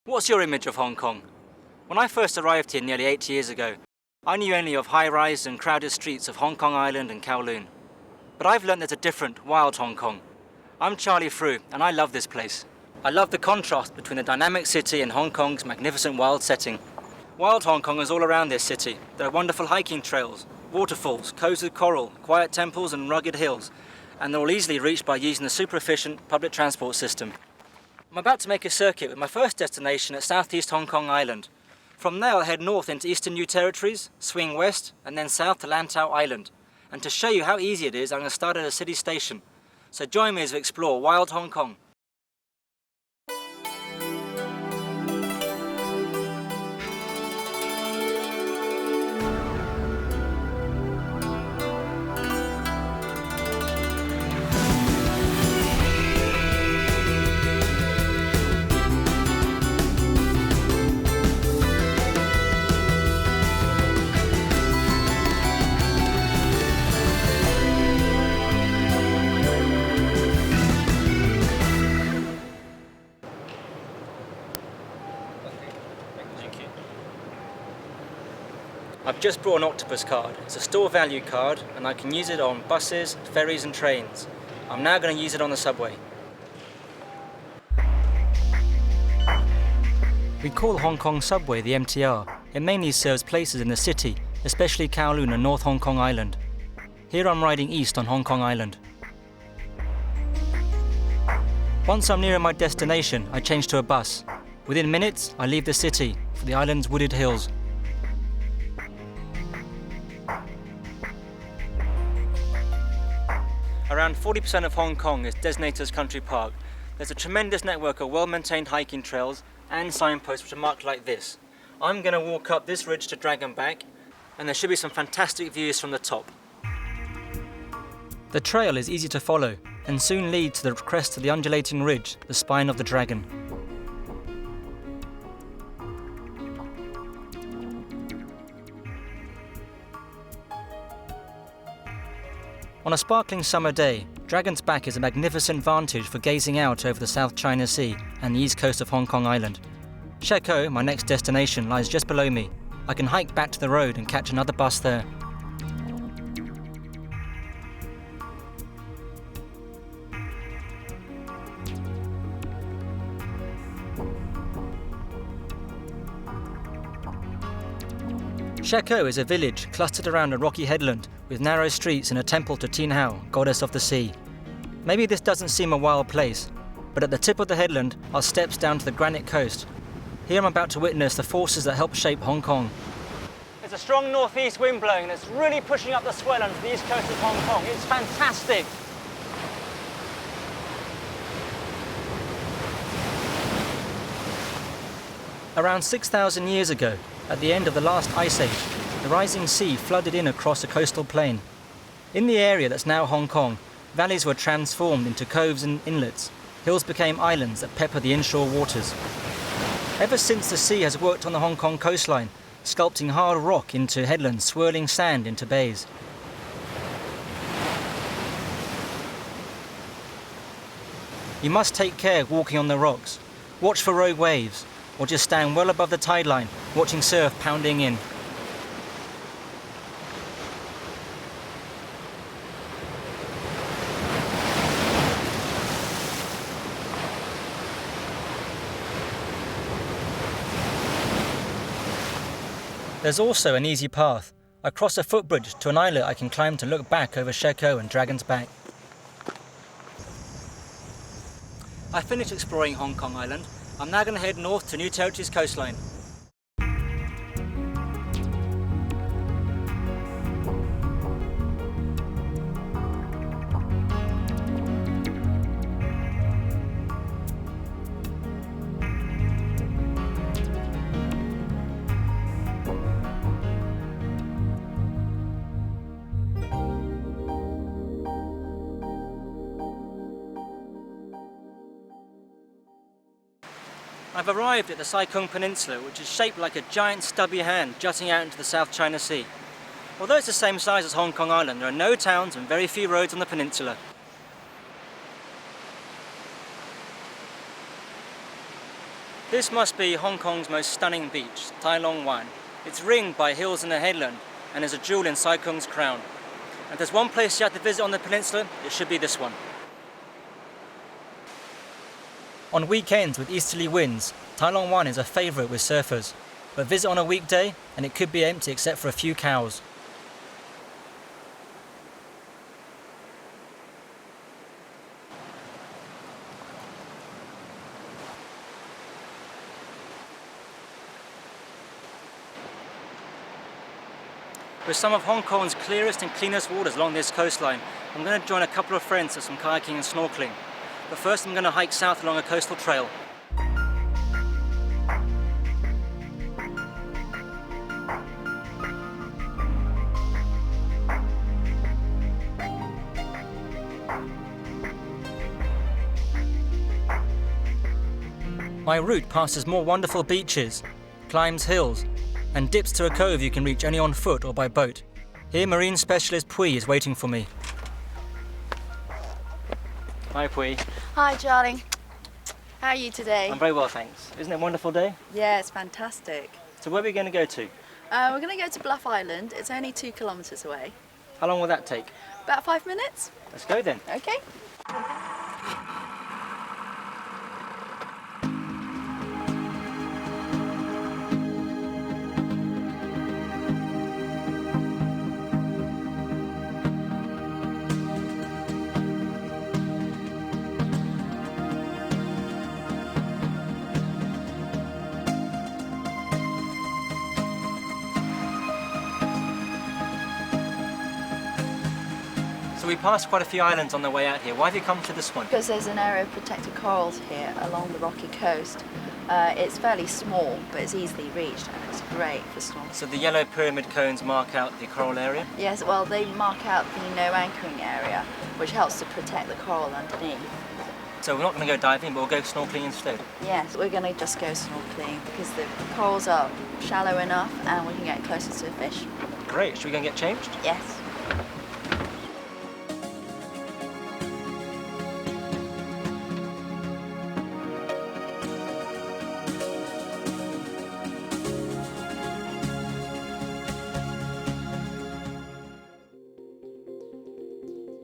What's your image of Hong Kong? When I first arrived here nearly 8 years ago, I knew only of high-rise and crowded streets of Hong Kong Island and Kowloon. But I've learned there's a different, wild Hong Kong. I'm Charlie Frew, and I love this place. I love the contrast between the dynamic city and Hong Kong's magnificent wild setting. Wild Hong Kong is all around this city. There are wonderful hiking trails, waterfalls, coves with coral, quiet temples and rugged hills, and they're all easily reached by using the super efficient public transport system. I'm about to make a circuit with my first destination at southeast Hong Kong Island. From there I'll head north into Eastern New Territories, swing west, and then south to Lantau Island. And to show you how easy it is, I'm going to start at a city station. So join me as we explore wild Hong Kong. I've just brought an Octopus card. It's a store value card and I can use it on buses, ferries and trains. I'm now going to use it on the subway. We call Hong Kong Subway the MTR. It mainly serves places in the city, especially Kowloon and North Hong Kong Island. Here I'm riding east on Hong Kong Island. Once I'm near my destination, I change to a bus. Within minutes, I leave the city for the island's wooded hills. Around 40% of Hong Kong is designated as country park. There's a tremendous network of well-maintained hiking trails and signposts which are marked like this. I'm going to walk up this ridge to Dragon Back, and there should be some fantastic views from the top. The trail is easy to follow and soon leads to the crest of the undulating ridge, the spine of the dragon. On a sparkling summer day, Dragon's Back is a magnificent vantage for gazing out over the South China Sea and the east coast of Hong Kong Island. Shek O, my next destination, lies just below me. I can hike back to the road and catch another bus there. Shek O is a village clustered around a rocky headland with narrow streets and a temple to Tin Hau, goddess of the sea. Maybe this doesn't seem a wild place, but at the tip of the headland are steps down to the granite coast. Here I'm about to witness the forces that help shape Hong Kong. There's a strong northeast wind blowing that's really pushing up the swell onto the east coast of Hong Kong. It's fantastic. Around 6,000 years ago, at the end of the last ice age, the rising sea flooded in across a coastal plain. In the area that's now Hong Kong, valleys were transformed into coves and inlets. Hills became islands that pepper the inshore waters. Ever since, the sea has worked on the Hong Kong coastline, sculpting hard rock into headlands, swirling sand into bays. You must take care walking on the rocks. Watch for rogue waves, or just stand well above the tide line, watching surf pounding in. There's also an easy path. I cross a footbridge to an islet I can climb to look back over Shek O and Dragon's Back. I finished exploring Hong Kong Island. I'm now going to head north to New Territories coastline. I've arrived at the Sai Kung Peninsula, which is shaped like a giant stubby hand jutting out into the South China Sea. Although it's the same size as Hong Kong Island, there are no towns and very few roads on the peninsula. This must be Hong Kong's most stunning beach, Tai Long Wan. It's ringed by hills and a headland, and is a jewel in Sai Kung's crown. And if there's one place you have to visit on the peninsula, it should be this one. On weekends with easterly winds, Tai Long Wan is a favourite with surfers, but visit on a weekday and it could be empty except for a few cows. With some of Hong Kong's clearest and cleanest waters along this coastline, I'm going to join a couple of friends for some kayaking and snorkeling. But first I'm going to hike south along a coastal trail. My route passes more wonderful beaches, climbs hills, and dips to a cove you can reach only on foot or by boat. Here, marine specialist Pui is waiting for me. Hi, Pui. Hi, darling. How are you today? I'm very well, thanks. Isn't it a wonderful day? Yeah, it's fantastic. So where are we going to go to? We're going to go to Bluff Island. It's only 2 kilometres away. How long will that take? About 5 minutes. Let's go then. Okay. So we passed quite a few islands on the way out here. Why have you come to this one? Because there's an area of protected corals here along the rocky coast. It's fairly small, but it's easily reached and it's great for snorkeling. So the yellow pyramid cones mark out the coral area? Yes, well, they mark out the no anchoring area, which helps to protect the coral underneath. So we're not going to go diving, but we'll go snorkeling instead. Yes, we're going to just go snorkeling because the corals are shallow enough and we can get closer to the fish. Great. Should we go and get changed? Yes.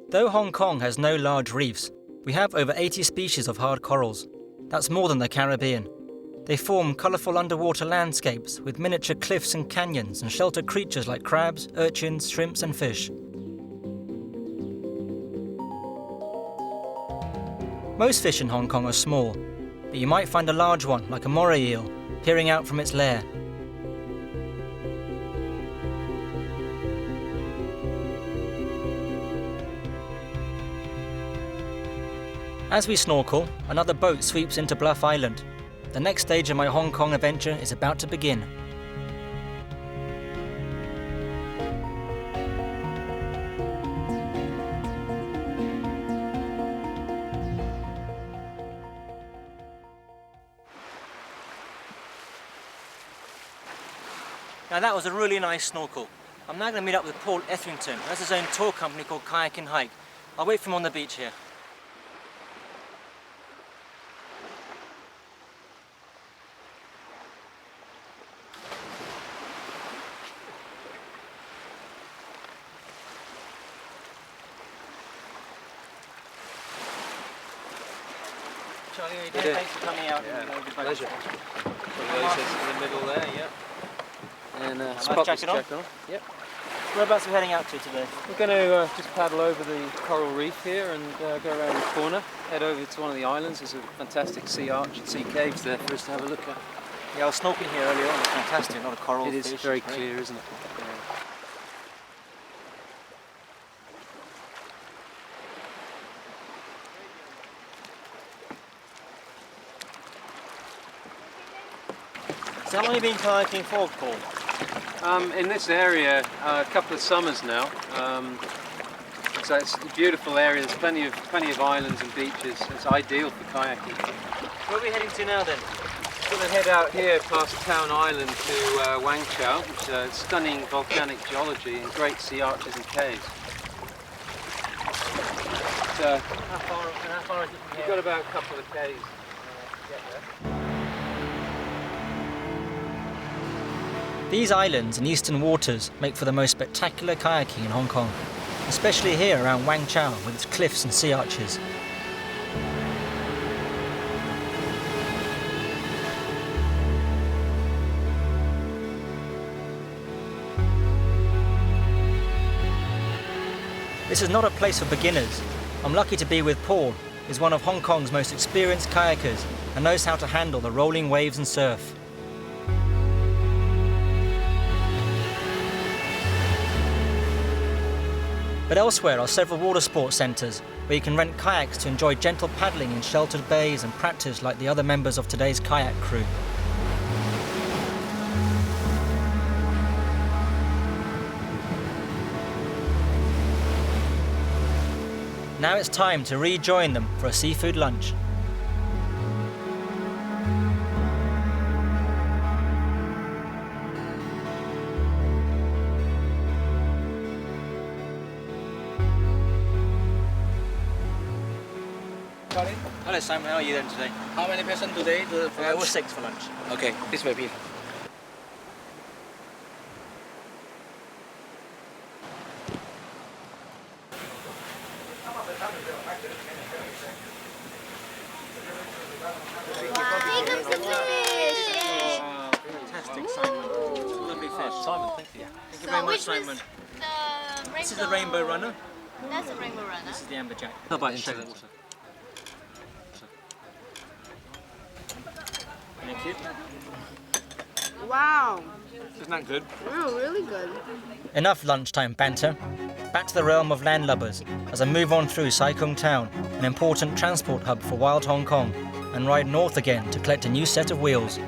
Though Hong Kong has no large reefs, we have over 80 species of hard corals. That's more than the Caribbean. They form colourful underwater landscapes with miniature cliffs and canyons and shelter creatures like crabs, urchins, shrimps and fish. Most fish in Hong Kong are small, but you might find a large one like a moray eel peering out from its lair. As we snorkel, another boat sweeps into Bluff Island. The next stage of my Hong Kong adventure is about to begin. Now that was a really nice snorkel. I'm now going to meet up with Paul Etherington, who has his own tour company called Kayak and Hike. I'll wait for him on the beach here. Charlie, how are you doing? Thanks for coming out. Yeah, and pleasure. So the Oasis in the middle there, yeah. And nice jacket on? Yep. Whereabouts are we heading out to today? We're going to just paddle over the coral reef here and go around the corner, head over to one of the islands. There's a fantastic sea arch and sea caves there for us to have a look at. Yeah, I was snorkeling here earlier on. It's fantastic. A lot of coral It is fish. very clear, isn't it? So how long have you been kayaking for, Paul? In this area, a couple of summers now. So it's a beautiful area. There's plenty of islands and beaches. It's ideal for kayaking. Where are we heading to now then? We're going to head out here past Town Island to Wang Chau, which is stunning volcanic geology and great sea arches and caves. So, How far is it from you've here? got about a couple of k's to get there. These islands and eastern waters make for the most spectacular kayaking in Hong Kong, especially here around Wang Chau with its cliffs and sea arches. This is not a place for beginners. I'm lucky to be with Paul, who's one of Hong Kong's most experienced kayakers and knows how to handle the rolling waves and surf. But elsewhere are several water sports centres where you can rent kayaks to enjoy gentle paddling in sheltered bays and practice like the other members of today's kayak crew. Now it's time to rejoin them for a seafood lunch. Hello Simon, how are you doing today? How many persons today? We're 6 for lunch. Okay, this way, please. Here comes the fish! Fantastic Simon. Lovely fish. Simon, thank you. Thank you very much Simon. This is the rainbow runner. That's a rainbow runner. This is the amberjack. How about Into the water. Thank you. Wow, Isn't that good? oh, really good. Enough lunchtime banter. Back to the realm of landlubbers as I move on through Sai Kung Town, an important transport hub for wild Hong Kong, and ride north again to collect a new set of wheels.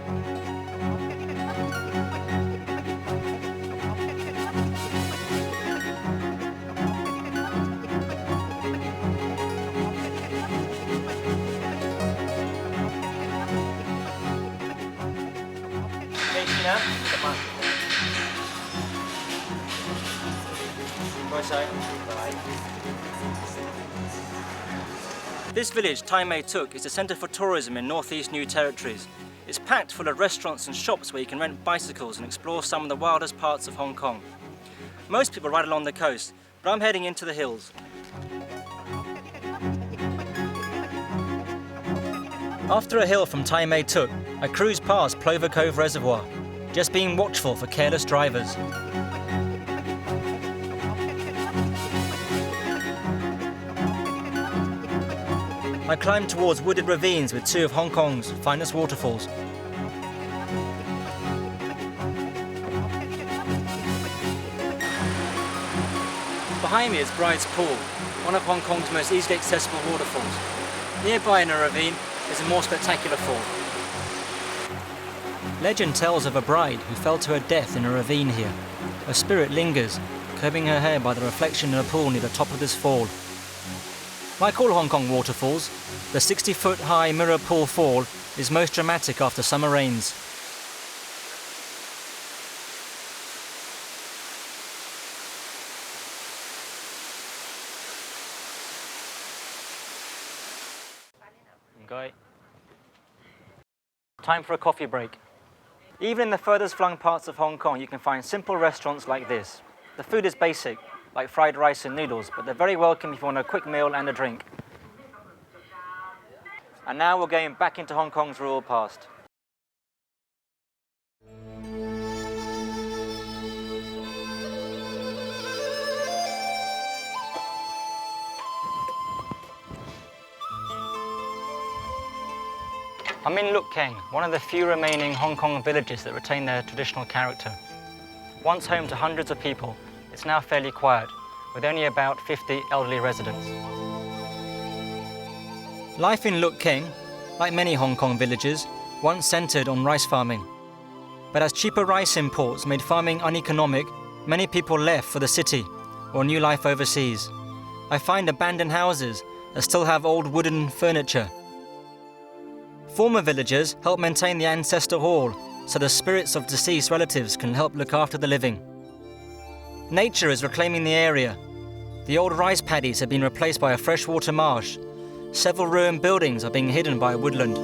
This village, Tai Mei Tuk, is a centre for tourism in northeast New Territories. It's packed full of restaurants and shops where you can rent bicycles and explore some of the wildest parts of Hong Kong. Most people ride along the coast, but I'm heading into the hills. After a hill from Tai Mei Tuk, I cruise past Plover Cove Reservoir, just being watchful for careless drivers. I climb towards wooded ravines with 2 of Hong Kong's finest waterfalls. Behind me is Bride's Pool, one of Hong Kong's most easily accessible waterfalls. Nearby in a ravine is a more spectacular fall. Legend tells of a bride who fell to her death in a ravine here. Her spirit lingers, combing her hair by the reflection in a pool near the top of this fall. Like all Hong Kong waterfalls, the 60-foot-high Mirror Pool Fall is most dramatic after summer rains. Okay. Time for a coffee break. Even in the furthest flung parts of Hong Kong, you can find simple restaurants like this. The food is basic, like fried rice and noodles, but they're very welcome if you want a quick meal and a drink. And now we're going back into Hong Kong's rural past. I'm in Luk Keng, one of the few remaining Hong Kong villages that retain their traditional character. Once home to hundreds of people, it's now fairly quiet, with only about 50 elderly residents. Life in Luk Keng, like many Hong Kong villages, once centred on rice farming. But as cheaper rice imports made farming uneconomic, many people left for the city or new life overseas. I find abandoned houses that still have old wooden furniture. Former villagers help maintain the ancestor hall so the spirits of deceased relatives can help look after the living. Nature is reclaiming the area. The old rice paddies have been replaced by a freshwater marsh. Several ruined buildings are being hidden by a woodland.